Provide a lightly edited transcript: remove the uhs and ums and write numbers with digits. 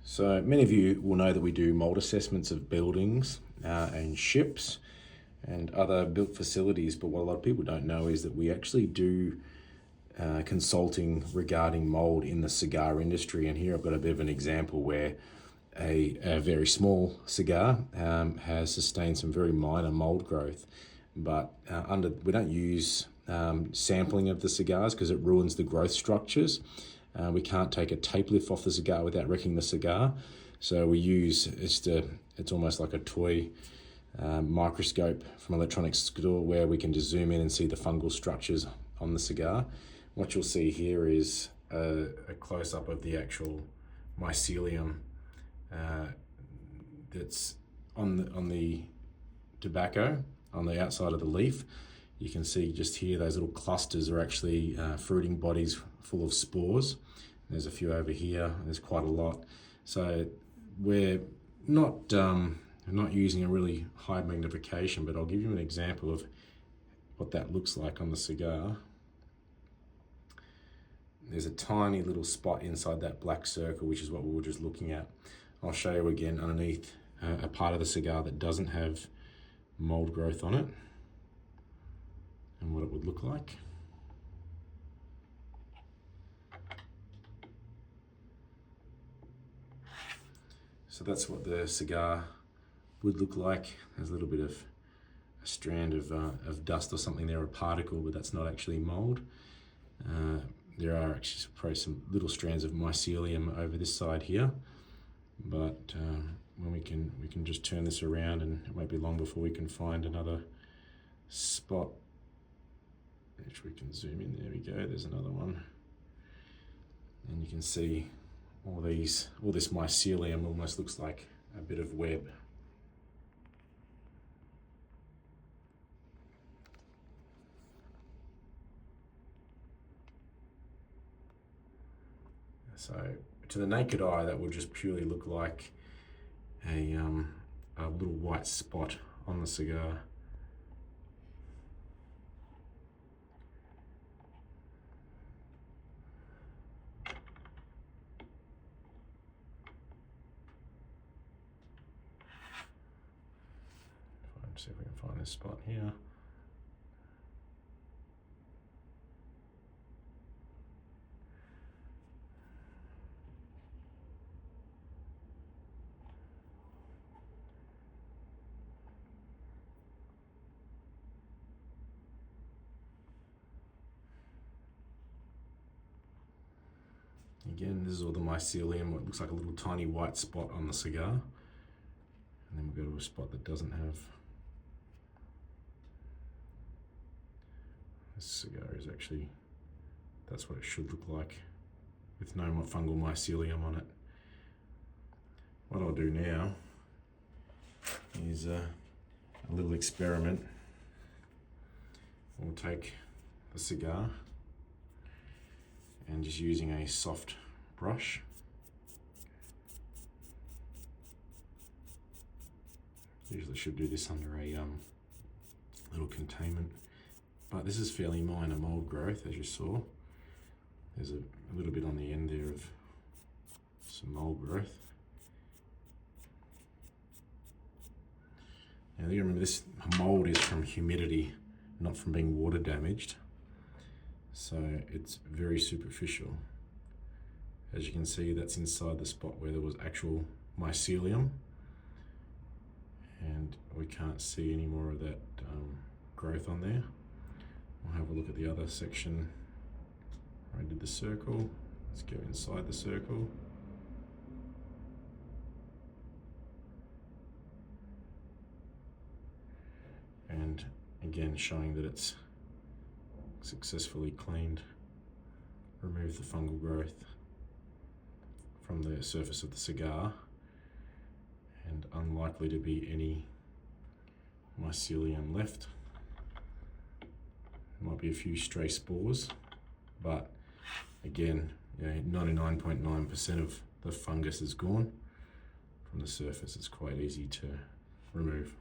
So many of you will know that we do mold assessments of buildings and ships and other built facilities, but what a lot of people don't know is that we actually do consulting regarding mold in the cigar industry. And here I've got a bit of an example where a very small cigar has sustained some very minor mold growth, but we don't use sampling of the cigars because it ruins the growth structures. We can't take a tape lift off the cigar without wrecking the cigar. So we use, it's almost like a toy microscope from an electronics store where we can just zoom in and see the fungal structures on the cigar. What you'll see here is a close-up of the actual mycelium that's on the tobacco, on the outside of the leaf. You can see just here, those little clusters are actually fruiting bodies full of spores. There's a few over here, there's quite a lot. So we're not using a really high magnification, but I'll give you an example of what that looks like on the cigar. There's a tiny little spot inside that black circle, which is what we were just looking at. I'll show you again underneath a part of the cigar that doesn't have mold growth on it and what it would look like. So that's what the cigar would look like. There's a little bit of a strand of dust or something there, a particle, but that's not actually mold. There are actually probably some little strands of mycelium over this side here, but when we can just turn this around, and it won't be long before we can find another spot, which we can zoom in. There we go, there's another one. And you can see all this mycelium almost looks like a bit of web. So to the naked eye, that would just purely look like a little white spot on the cigar. See if we can find this spot here. Again, this is all the mycelium, what looks like a little tiny white spot on the cigar. And then we'll go to a spot that doesn't have. This cigar is actually, that's what it should look like, with no fungal mycelium on it. What I'll do now is a little experiment. We'll take the cigar and just using a soft brush, usually should do this under a little containment, but this is fairly minor mold growth, as you saw. There's a little bit on the end there of some mold growth. Now you remember, this mold is from humidity, not from being water damaged. So it's very superficial. As you can see, that's inside the spot where there was actual mycelium, and we can't see any more of that growth on there. We'll have a look at the other section where I did the circle. Let's go inside the circle. And again, showing that it's successfully cleaned, removed the fungal growth from the surface of the cigar, and unlikely to be any mycelium left. There might be a few stray spores, but again, 99.9% of the fungus is gone from the surface. It's quite easy to remove.